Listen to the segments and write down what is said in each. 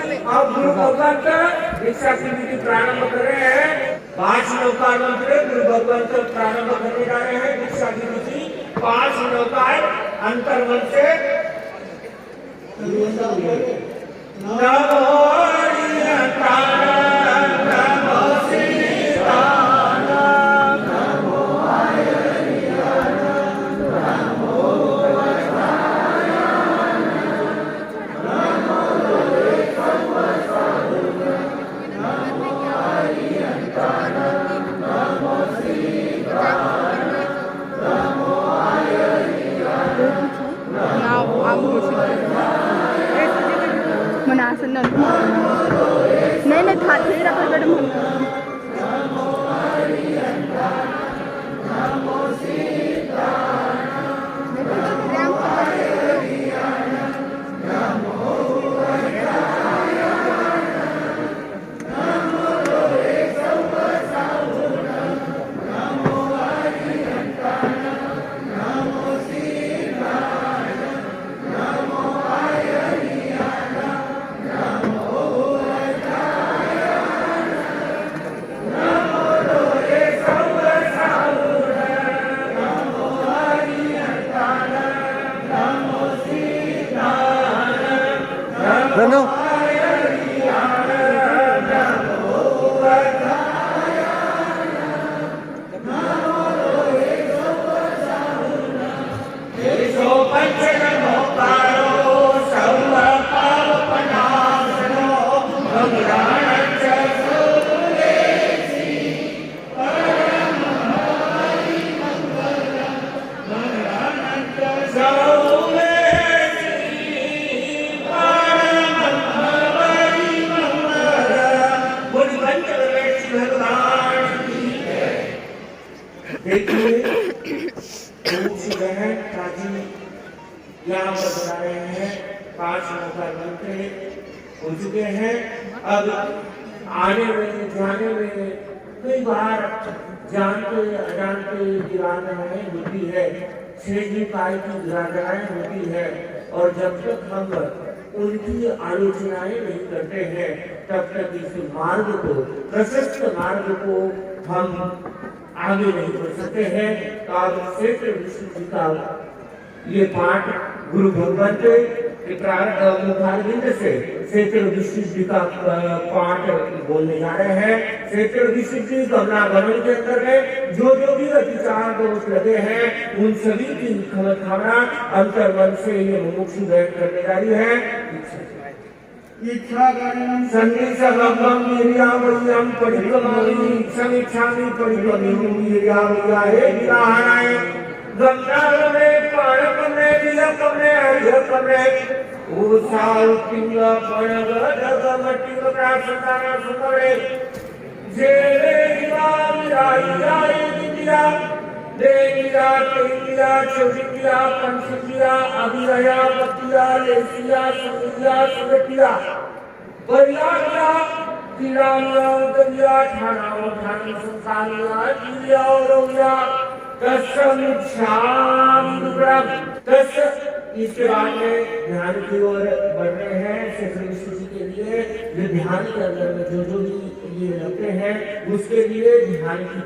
अब गुरु भगवान का दीक्षा की विधि प्रारंभ कर रहे हैं। 5 नौकार मंत्र गुरु भगवान को प्रारंभ करने जा रहे हैं। दीक्षा की विधि 5 नौकार अंतर्मन से नहीं था थे रखा मैडम यहाँ पर बना रहे हैं। 5 नौकार मंत्र हो चुके हैं। अब आने में जाने में कई बार जानते अजानते गिरानाएं होती है, छेड़ी पाई की गिरानाएं होती है, और जब तक हम उनकी आलोचनाएं नहीं करते हैं तब तक इस मार्ग को, प्रशस्त मार्ग को हम आगे नहीं बढ़ सकते हैं। तो अब क्षेत्र विष्णु जी का ये पाठ गुरु भगवान के मुखारविंद से क्षेत्र विष्णु जी का पाठ बोलने जा रहे हैं। क्षेत्र विष्णु जी गमनागमन के अंदर में जो भी विचार दोष लगे हैं उन सभी की खाना अंतर्मन से ये मुमुक्षु व्यक्त करने जा रही है। सन्निसगम वीर्यावयं परिक्रमामि समीक्षामि परिक्रमामि वीर्यावय विराहणाय गंगावने पाणकमने विलकमने हरिहकमने उसाल पिंगा पणगदगमटिंग प्रासताना सुमरे जेरे विराय विद्या देविया तेविया चौरिया पंचकिया अभिरया पतिया लेसिया सुनिया सुरतिया परियाया तिरामिया उदरिया ठानाओ ठानी संसारिया दिया औरौया तस्म शाम दुर्लभ तस्। इसके बाद में ध्यान की ओर बढ़ रहे हैं। क्षेत्र विष्णु जी के लिए जो ध्यान के अंदर में जो भी ये लगते हैं उसके लिए ध्यान की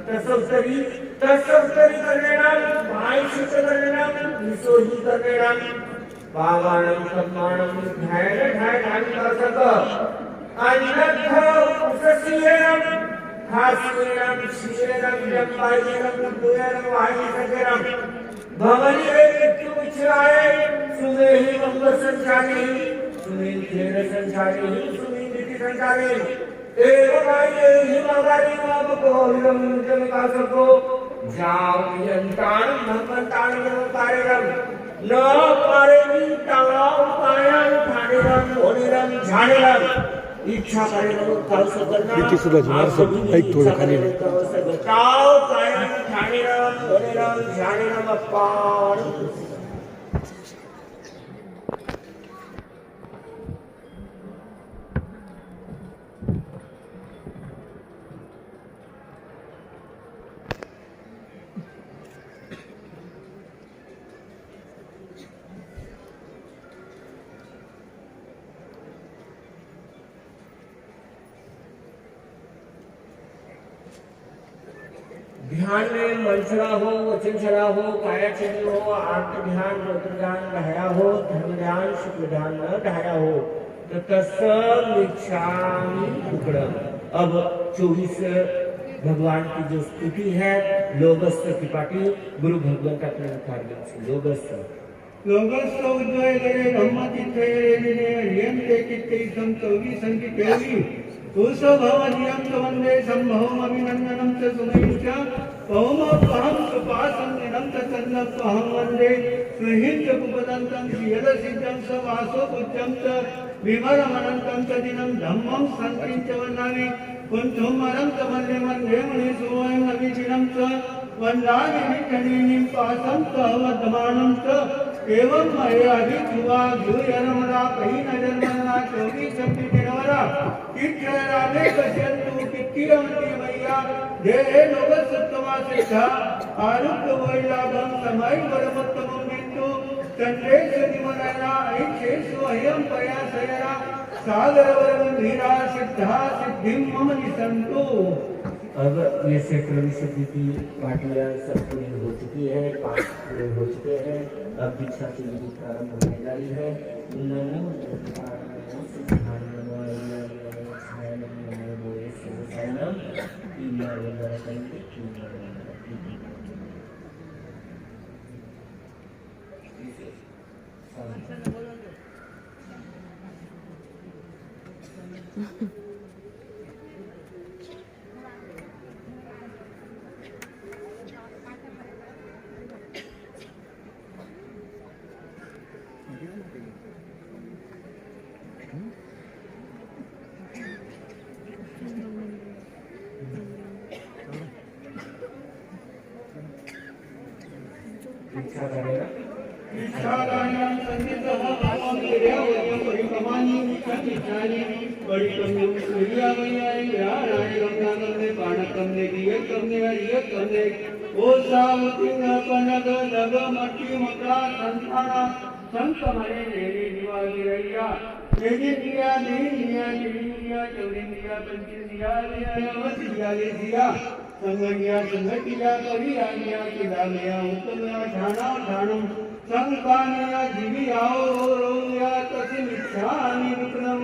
तस्वरी कर लेना, भाई चित्त कर लेना, विशो ही कर लेना। बावाणम सम्मानम ध्यान ध्यान कर सक अन्यथा उससीयम हास्यम शियम जम्बायम दुयम वाहि सकेरम भवनी मृत्यु विचराए सुने ही मंगल संचारी सुने खेर संचारी सुने नीति संचारी एवं आये ही मगारी माप को विरम जन का सबको जाओ यंतान भगवंतान कार्यरम न पारेवी ताव पायन ठाणेरम होनेरम झाड़ेरम इच्छा करेरम कल सकना इति सुधा जुमार सब एक थोड़ा खाली नहीं ताव पायन ठाणेरम होनेरम झाड़ेरम अपार। ध्यान में मन चला हो, वचन चला हो, काया चली हो, आत्म ध्यान, रौद्र ध्यान ढाया हो, धर्म ध्यान, शुक्ल ध्यान न ढाया हो, तो तत्समिच्छामि टुकड़म। अब 24 भगवान की जो स्तुति है लोगस्थ त्रिपाठी गुरु भगवान का अपने लोगस्थ लोगस्थ उज्जय गरे ब्रह्मचित्ते रेदिने नियंते चित्ते संतोगी संकितेवी कुसभवनियं च वन्दे सम्भवम् अभिनन्दनं च सुमयं च पौमपहं सुपासं निनं च चन्दपहं वन्दे सुहिं च कुपदन्तं श्रियदसिद्धं स वासोपुज्यं च विमलमनन्तं च दिनं धम्मं सन्तिं च वन्दामि कुन्तुमरं च वन्दे वन्दे मुनिसुवयं अभिजिनं च वन्दामि नित्यनीनिं पासं च वर्धमानं च एवं मयाधिवा भूयरमरा कहीं नजरमना चौकी शक्ति जनवरा किच्छराने कश्यन्तु कित्तिरमति मैया जय लोग सत्तमा सिद्धा आरुक्त वैलाभम समय वरमत्तमं बिंदु चंद्रेश निमनना ऐक्षेषु अयं प्रयासयना सागर वरमंधिरा सिद्धा सिद्धिं मम निसंतु। अब ये सेक्टर शक्ति की पार्टियां सब पूरी हो चुकी है, 5 पूरे हो चुके हैं। अब दीक्षा की विधि प्रारंभ होने वाली है। नमो दीक्षा करेगा इच्छादानं संगीतः भावं क्रियावयं परिकमानि विचारि परिकम्यं क्रियावयं ज्ञानाय रमणानंदे बाणकम्ने दियकम्ने हरियकम्ने ओ सावतिंगपनग नग मट्टी मकड़ा संताना संकमरे नेरी निवागिरैया नेजिया नेजिया चौरिंदिया पंचदिया लिया लिया संगनिया संगतिया करियानिया किदामिया उत्तमया ठाणा ठाणम संकानिया जीवियाओ रोया तसिमिच्छामि विक्रम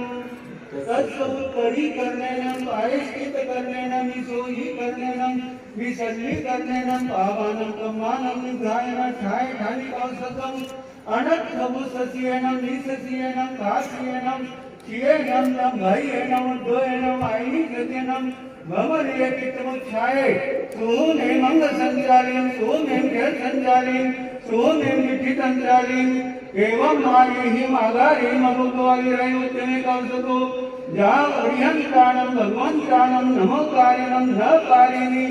तत्समुत्तरी करनेनम आयश्चित करनेनम सोही करनेनम विसल्ली करनेनम पावानम कम्मानम निग्रायन ठाय ठाली कौसकम अनर्थमु ससियनम निससियनम कासियनम चियनम नम भयनम द्वयनम आयि गत्यनम भवनिय चित्तमुच्छाये सोने मंग संचालिन सोने जल संचालिन सोने मिठी संचालिन एवं माये ही मागारी ममुद्वागी रही उतने कौसको जा अरिहं प्राणम भगवान प्राणम नमो कारिणम न कारिणी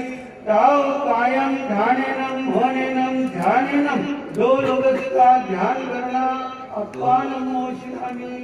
ताव कायम ध्यानेनम होनेनम ध्यानेनम दो लोगों का ध्यान करना अपानम मोक्षामि।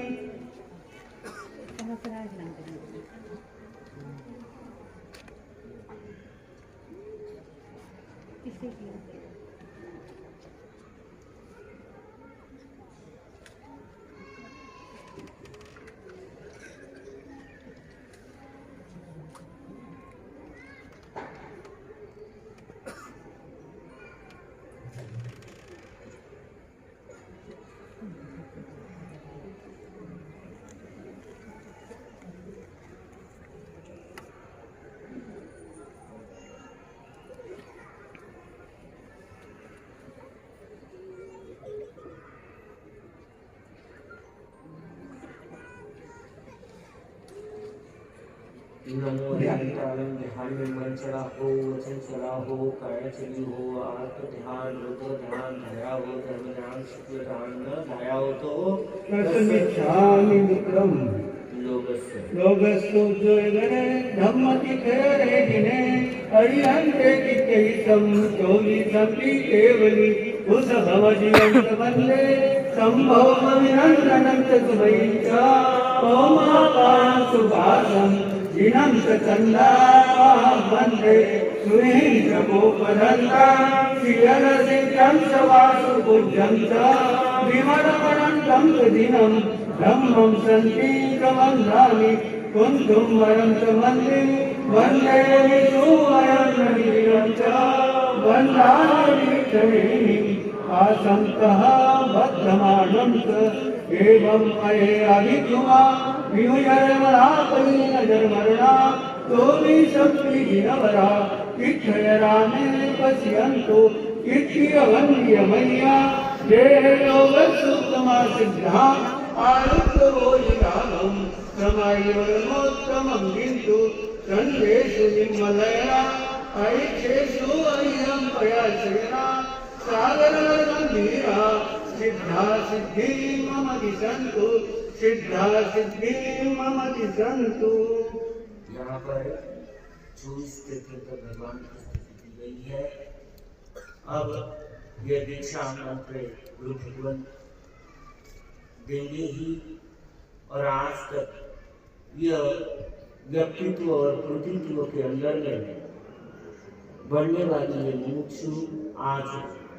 नमो ध्यान ध्यान में मन चला हो, वचन चला हो, काया चली हो, आत्म ध्यान, रुद्र ध्यान ढाया हो, धर्म ध्यान, शुक्ल ध्यान न ढाया हो तो तस्मिच्छामि विक्रम लोगस्तु जयगणे धम्मचित्ते रेदिने अरिहन्ते चित्तैसं चौलीसंपि केवली कुसभवजीवं वन्दे सम्भवमभिनन्दनं च सुमयं च पौमापानं सुभासं जिनं च चन्दामहं वन्दे सुहिं च गोपदन्तं श्रियरसिद्धं च वासुपूज्यं च विमलमनन्तं च दिनं धम्मं सन्तीं च वन्दामि कुंतुम वरम च वन्दे वन्दे विष्णुवरं नवीरं च वन्दामि चरणी आसन्तः बद्धमानं च एवं मये अभिद्युमा विनुजर्मणा कलीन जर्मणा तोमि शक्ति गिरवरा इच्छयरामे पश्यन्तु इत्यवन्य मय्या देहोगसुत्तमा सिद्धा आरुक्तो विरामं समयोर्मोत्तमं बिन्दु चन्द्रेषु निर्मलया ऐक्षेषु अय्यं पयासेना सागरगम्भीरा सिद्धा सिद्धि मम दिशन्तु सिद्धा सिद्धि मम दिशन्तु। यहाँ पर 24 तीर्थों पर भगवान की स्तुति की गई है। अब यह दीक्षा मंत्र गुरु भगवान देंगे ही, और आज तक यह व्यक्तित्व और कृतित्व के अंदर में बढ़ने वाली ये मुमुक्षु आज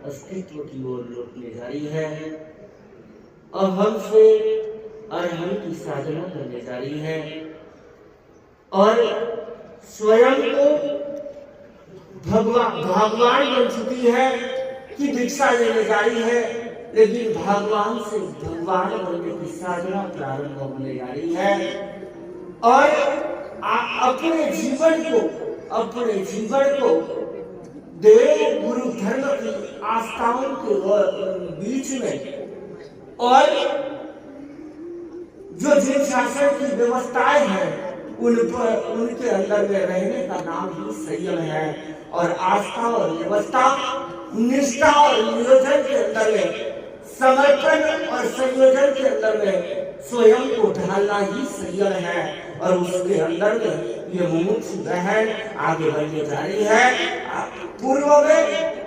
अस्तित्व की ओर लौटने जा रही है, अहम से अरहम की साधना करने जा रही है और स्वयं को भगवान बन चुकी है कि दीक्षा लेने जा रही है, लेकिन भगवान से भगवान बनने की साधना प्रारंभ होने जा रही है और अपने जीवन को देव गुरु धर्म की आस्थाओं के बीच में और जो जिन शासन की व्यवस्थाएं हैं उनके अंदर में रहने का नाम ही संयम है। और आस्था और व्यवस्था, निष्ठा और नियोजन के अंदर में, समर्पण और संयोजन के अंदर में स्वयं को ढालना ही संयम है। और उसके अंदर में ये मुमुक्षु बहन आगे बढ़ने जा रही है। पूर्व में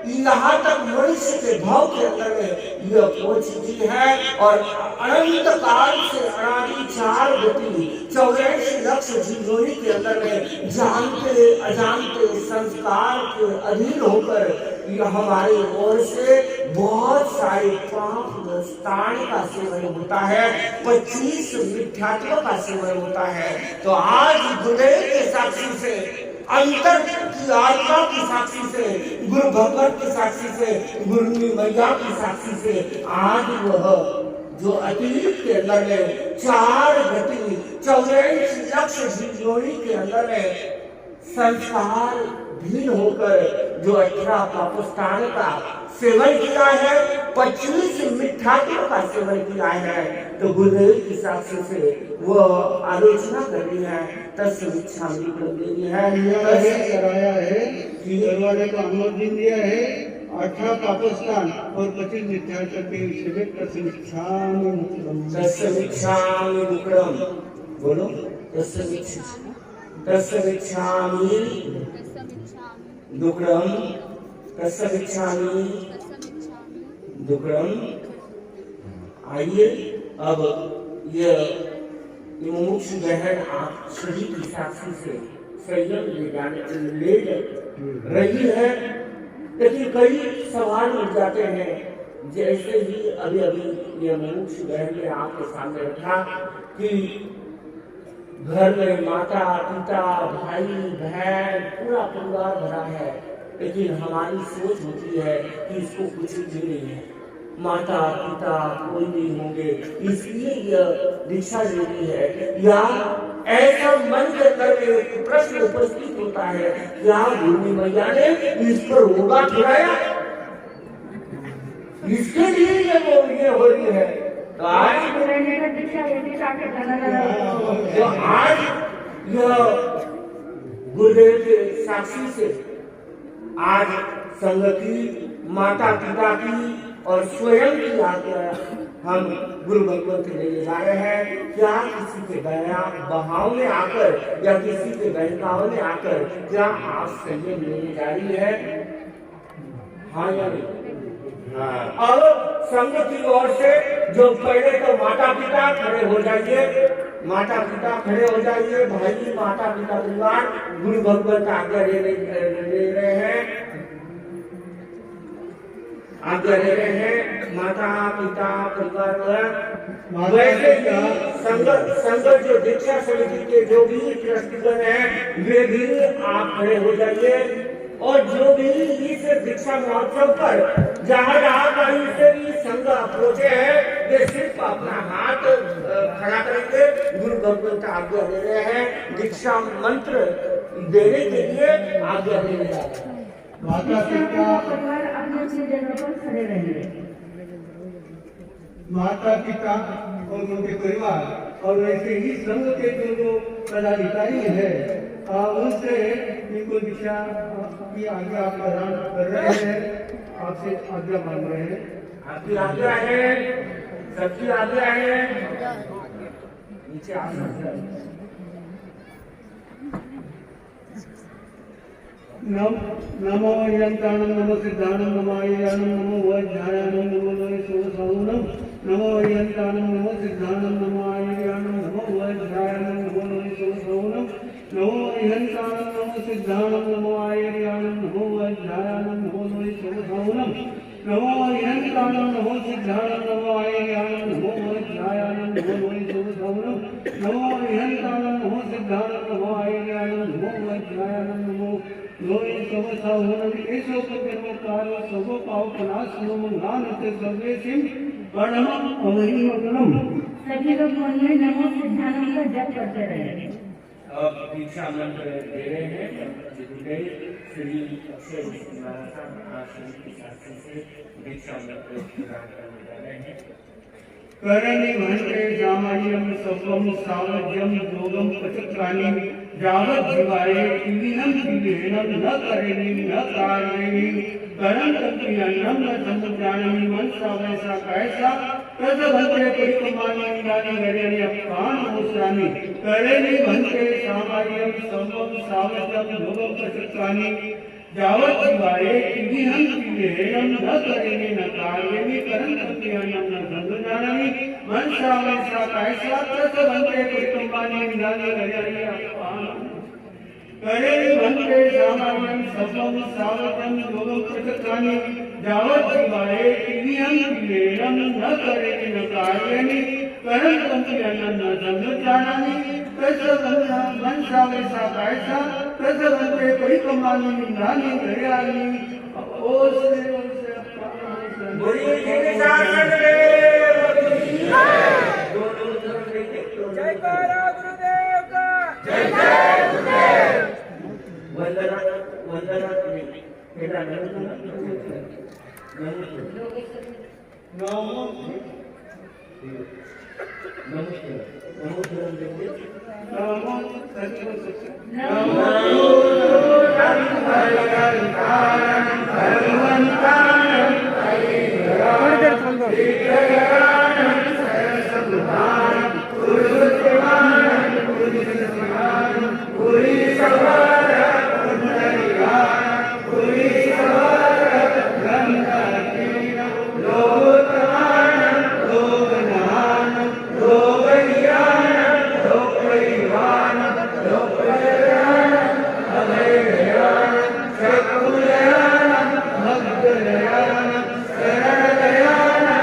यहाँ तक मनुष्य के भाव के अंदर में यह पहुंच चुकी है और अनंत काल से अनादि चार गति 84 लक्ष जीवों के अंदर में जानते अजानते संस्कार के अधीन होकर यह हमारी ओर से बहुत सारे पाप स्थान का सेवन होता है, 25 मिथ्यात्व का सेवन होता है। तो आज गुरुदेव के साक्षी से, अंतर की आत्मा की साक्षी से, गुरु भगवत की साक्षी से, गुरु मैया की साक्षी से आज वह जो अतीत के अंदर में चार गति 84 लक्ष जीवों के अंदर में संस्कार भीन होकर जो 18 पापस्थान का सेवन किया है, 25 मिथ्यात्व का सेवन किया है, तो गुरुदेव की साक्षी से वो आलोचना कर रही है, तस्वीच्छामी कर रही है, कराया है, दरवाजे को अनुमोदन दिया है, 18 पापस्थान और 25 मिथ्यात्व के सेवे तस्वीच्छामी मुक्रम बोलो, तस्वीच्छामी दुक्रम, तस्वीच्छामी दुक्रम। आइए अब यह मुमुक्षु बहन आप सभी की साक्षी से संयम ले रही है, लेकिन कई सवाल उठ जाते हैं। जैसे ही अभी यह मुमुक्षु बहन ने आपके सामने रखा कि घर में माता पिता भाई बहन पूरा परिवार भरा है, लेकिन हमारी सोच होती है कि इसको कुछ भी नहीं है, माता पिता कोई नहीं होंगे, इसलिए यह दीक्षा ले रही है। या ऐसा मन के अंदर में एक प्रश्न उपस्थित होता है, क्या गुरु मैया ने इस पर होगा खिलाया, इसके लिए ये हो रही है। तो आज यह गुरुदेव के साक्षी से आज संगति माता पिता की और स्वयं की आज्ञा हम गुरु भगवत के लिए जा रहे हैं। क्या किसी के बहाव में आकर या किसी के बहकाव में आकर क्या आप संयम लेने जा रही है? हाँ या नहीं? अब संघ की ओर से जो पहले तो माता पिता खड़े हो जाइए, माता पिता खड़े हो जाइए, भाई माता पिता परिवार गुरु भगवत आज्ञा ले रहे हैं। आज्ञा दे रहे हैं माता पिता परिवार माता वैसे पिता संगत जो दीक्षा समिति के जो भी ट्रस्टीगण हैं वे भी आप खड़े हो जाइए और जो भी इस दीक्षा महोत्सव पर जहाँ कहीं से भी संघ पहुंचे हैं वे सिर्फ अपना हाथ खड़ा करेंगे। गुरु भगवंत आज्ञा दे रहे हैं दीक्षा मंत्र देने के लिए आज्ञा दे रहे हैं। माता पिता अपने जगह पर खड़े रहेंगे। माता पिता और उनके परिवार और वैसे ही संघ के जो पदाधिकारी है उनसे इनको दीक्षा की आज्ञा आप प्रदान कर रहे हैं, आपसे आज्ञा मांग रहे हैं। आपकी आज्ञा है, सबकी आज्ञा है, नीचे आ सकते हैं। नमो यंत्राणं नमो सिद्धाणं नमो आयर्याणं नमो वज्रायाणं नमो लोयसोऽसौनं नमो यंत्राणं नमो सिद्धाणं नमो आयर्याणं नमो वज्रायाणं नमो लोयसोऽसौनं नमो यंत्राणं नमो सिद्धाणं नमो आयर्याणं नमो वज्रायाणं नमो लोयसोऽसौनं नमो यंत्राणं नमो सिद्धाणं नमो आयर्याणं नमो वज्रायाणं नमो लोयसोऽसौनं नमो यंत्राणं नमो सिद्धाणं नमो आयर्याणं नमो वज्रायाणं नमो लोय समसाहुनं केशवकर्मकारो सबो पावपनाशनो मंगानते सर्वेसिं वर्णमं अमहिमंगलम्। सभी लोग मन में नमो सिद्धांत का जप करते रहे। अब दीक्षा मंत्र दे रहे हैं श्री अक्षय आश्रम की शास्त्री से दीक्षा मंत्र प्रदान करने जा रहे हैं। करणी भंटे जामयं सवं सावज्यं योगं पचक्राणि जावत् जीवाय किलिनं किलेनं न करेणि न कार्येणि करं तत्प्रियन्नं न समुद्राणि मनसा वैसा कैसा तद भंटे परिकमानि इंद्राणि गरेणि अपान मोसानि करेणि भंटे जामयं सवं सावज्यं योगं पचक्राणि जावत् जीवाय किलिनं किलेनं न करेणि न कार्येणि करं तत्प्रियन्नं न समुद्राणि मनसा वैसा कैसा तद भंटे परिकमानि इंद्राणि गरेणि अपान करेणि भंटे सामान्यं सवं सावजं योगं प्रचक्राणि जावत् जीवाय किलिनं किलेनं न करेणि न कार्येणि करं तत्प्रियन्नं न समुद्राणि तस्य मनसा वैसा कैसा तस्य भंटे परिकमानि इंद्राणि गरेणि बोलिए श्री शास्त्रदेव की दोनों तरफ देखिए। जय गुरुदेव का जय जय गुरुदेव। वंदना वंदना बेटा शरणदयानं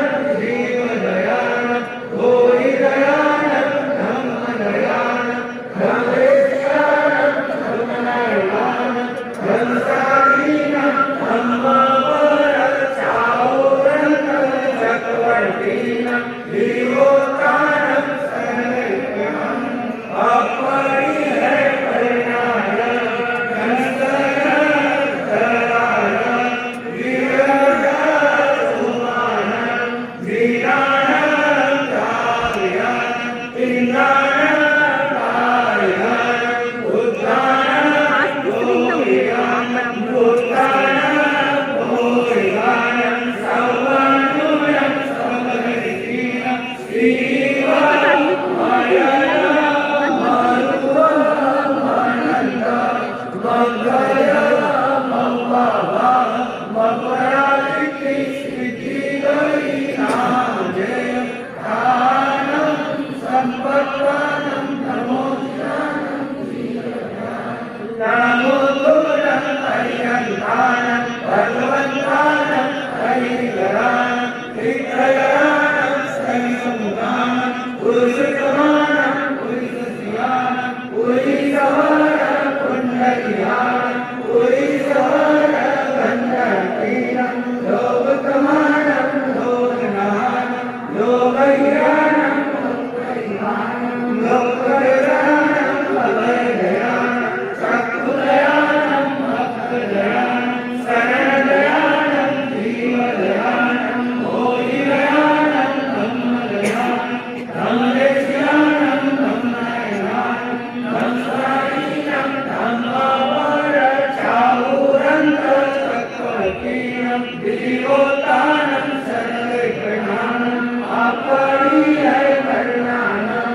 पुरी सवर पुंडरीयान पुरी सवर गंधर्वीनं लोकमानं लोकनानं लोकयानं लोकयानं लोकयानं अभयदयानं चक्षुदयानं भक्तदयानं शरणदयानं जीवदयानं मोहिदयानं धम्मदयानं धम्मदेशियानं धम्मनयनानं धम्मसारीनं धम्मावरचाहुरन्तस्तत्त्वकीनं दिवोत्तानं सर्वगणानं आपणीय करुणानं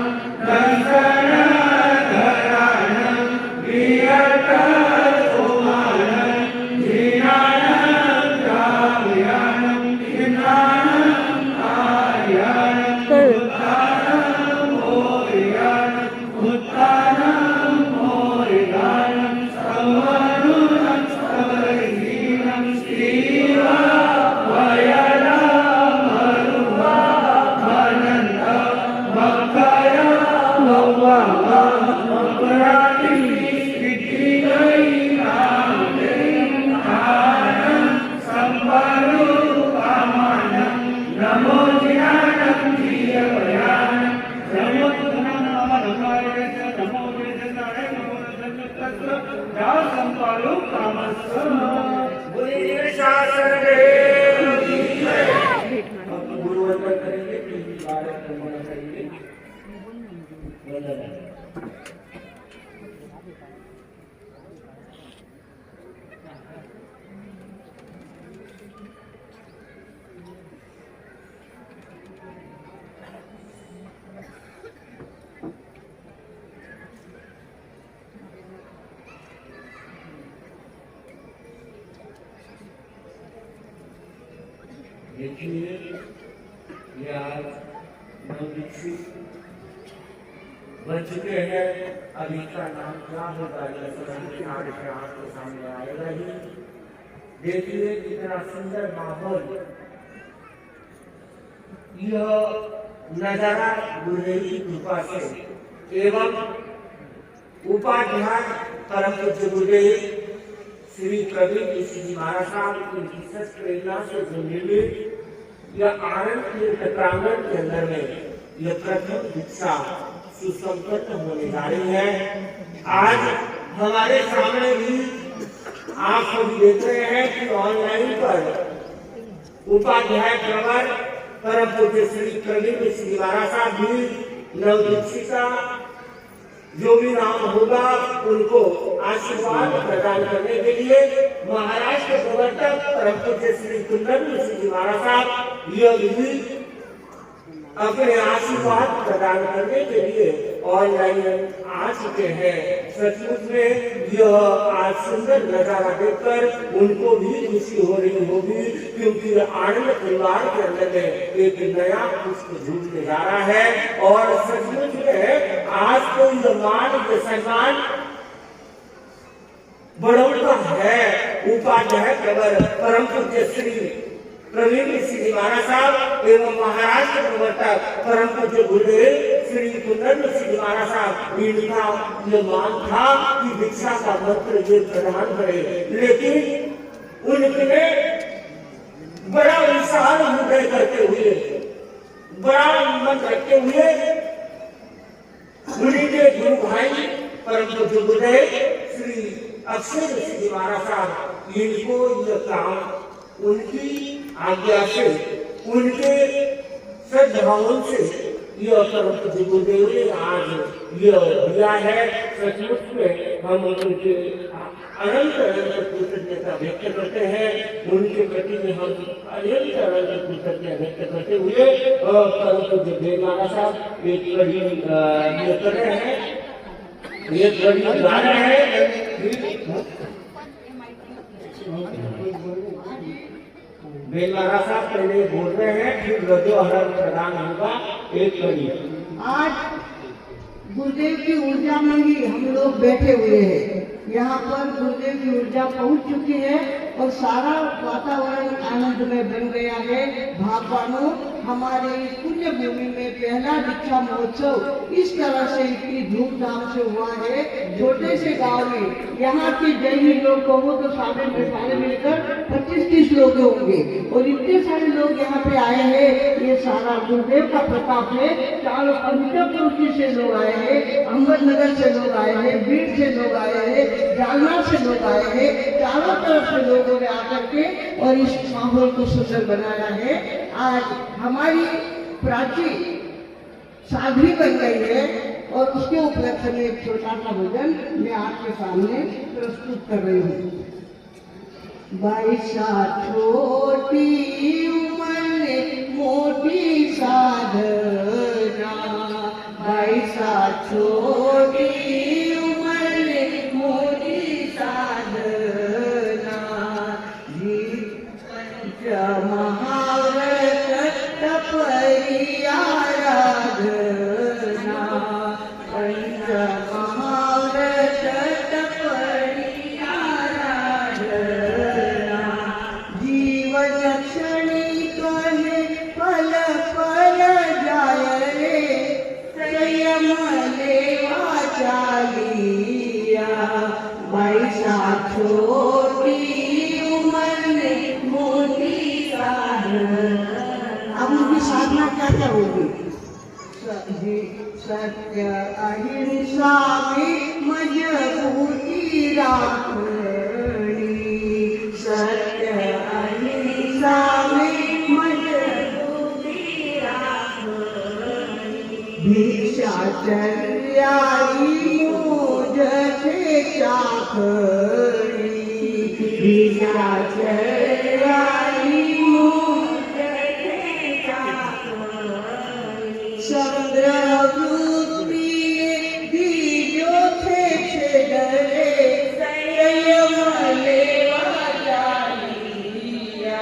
दंसनधरानं वियतसोमानं धीनानं द्राव्यानं हिनानं आर्यानं उत्तानं मोर्यानं उत्तानं मोर्यानं समनुनं समरहीनं श्रीवा वयला मरुवा मनन्त मक्कया मव्वा मकराति सिद्धिगई नामदेव आनं संपन्नु कामानं नमो ज्ञानं जीवयानं नमो नमो वेदनाय नमो तत्र या संपालो कामस्व बोलिए शासन देव की जय। अब गुरु वंदन करेंगे, 3 बार वंदन करेंगे। वंदन। देखिए ये आज नवदीक्षित बन चुके हैं। अब इनका नाम क्या होगा ये सबके आपके सामने आएगा ही। देखिए कितना सुंदर माहौल, यह नजारा गुरुदेव की कृपा से एवं उपाध्याय परम पूज्य गुरुदेव श्री प्रवीण ऋषि जी महाराज साहब की विशेष प्रेरणा से जो निर्मित यह आनंद तीर्थ प्रांगण के अंदर में यह प्रथम दीक्षा सुसंपन्न होने जा रही है। आज हमारे सामने भी आप सभी देख रहे हैं कि ऑनलाइन पर उपाध्याय प्रवर परम पूज्य श्री प्रवीण ऋषि जी महाराज साहब भी नवदीक्षिता जो भी नाम होगा उनको आशीर्वाद प्रदान करने के लिए महाराष्ट्र के प्रवर्तक परम पूज्य श्री कुंदन ऋषि जी महाराज साहब यह भी अपने आशीर्वाद प्रदान करने के लिए ऑनलाइन आ चुके हैं। सचमुच में यह आज सुंदर नजारा देखकर उनको भी खुशी हो रही होगी, क्योंकि आनंद परिवार के अंदर में एक नया पुष्प झूलने जा रहा है। और सचमुच में आज तो यह मान ये सम्मान बड़ों का है। उपाध्याय प्रवर परम पूज्य श्री प्रवीण ऋषि जी महाराज साहब एवं महाराष्ट्र के प्रवर्तक परम पूज्य गुरुदेव श्री कुंदन ऋषि जी महाराज साहब इनका यह मान था कि दीक्षा का मंत्र ये प्रदान करे, लेकिन उनके बड़ा विशाल हृदय करते हुए, बड़ा मन रखते हुए उन्हीं के गुरु भाई परम पूज्य गुरुदेव श्री अक्षय ऋषि जी महाराज साहब इनको यह काम उनकी आज्ञा से, उनके सद्भावन से यह परम पूज्य गुरुदेव ने आज यह दिया है। सचमुच में हम उनके अनंत अनंत कृतज्ञता व्यक्त करते हैं। उनके प्रति में हम अनंत अनंत कृतज्ञता व्यक्त करते हुए परम पूज्य देव महाराज साहब एक कड़ी ये कर रहे हैं, ये कड़ी गा रहे हैं। बेल महाराज साहब पहले बोल रहे हैं, फिर रजोहरण प्रदान होगा एक कड़ी। आज गुरुदेव की ऊर्जा में ही हम लोग बैठे हुए हैं। यहाँ पर गुरुदेव की ऊर्जा पहुँच चुकी है और सारा वातावरण आनंद में बन गया है। भागवानों हमारे इस पुण्य भूमि में पहला दीक्षा महोत्सव इस तरह से इतनी धूमधाम से हुआ है। छोटे से गांव में यहाँ के जैनी लोग कहो तो सारे मिलकर 25-30 लोग होंगे और इतने सारे लोग यहाँ पे आए हैं। ये सारा गुरुदेव का प्रताप है। चारों अंतपुर से लोग आए हैं, अहमदनगर से लोग आए हैं, बीड़ से लोग आए हैं, जालना से लोग आए हैं। चारों तरफ से लोगों ने आकर के और इस माहौल को सुंदर बनाया है। आज हमारी प्राची साध्वी बन गई है और उसके उपलक्ष्य में एक छोटा सा भजन मैं आपके सामने प्रस्तुत कर रही हूँ। बाईसा छोटी उम्र मोटी साधना, बाईसा छोटी उम्र मोटी साधना, महाव्रत तपरी आराधना, पंच महाव्रत तपरी आराधना, जीवन क्षणिक है पल पल जाय रे, संयम लेवा चालिया, बाईसा छोटी अब उनकी साधना क्या क्या होगी? सत्य अहिंसा में मजबूती राखनी, सत्य अहिंसा में मजबूती राखनी, भिक्षाचर्याई मोज से चाखनी, भिक्षाचर्याई संग्रहवृत्ति दीजो थे डरे, संयम लेवा चालिया,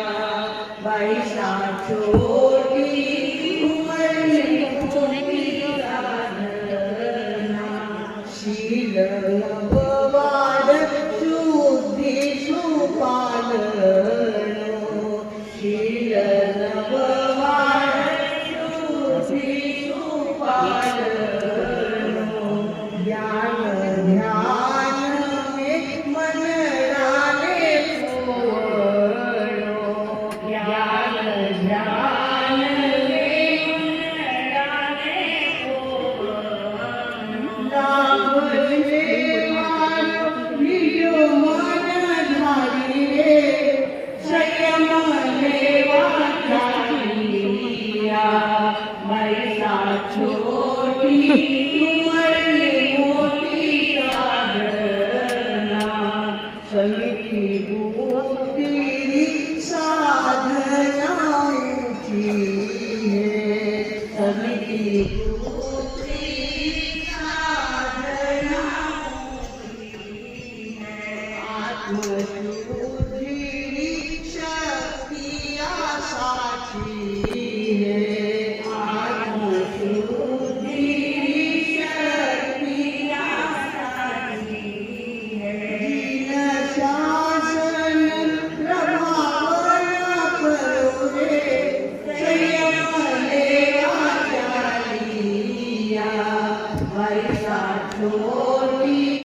बाईसा छोटी उम्र मोटी साधना, शील नववाद शुद्धि सुपालनो, शील नववाद ज्ञान ध्यान में मन डाले खोलो, ज्ञान ध्यान में मन डाले खोलो, लाभ लेवान निजो मन धारी रे, संयम लेवा चालिया, बाईसा छोटी उम्र मोटी साधना, समिति बुद्धि साधना ऊंची है, समिति बुद्धि साधना ऊंची है, आत्मशुद्धि शक्ति साची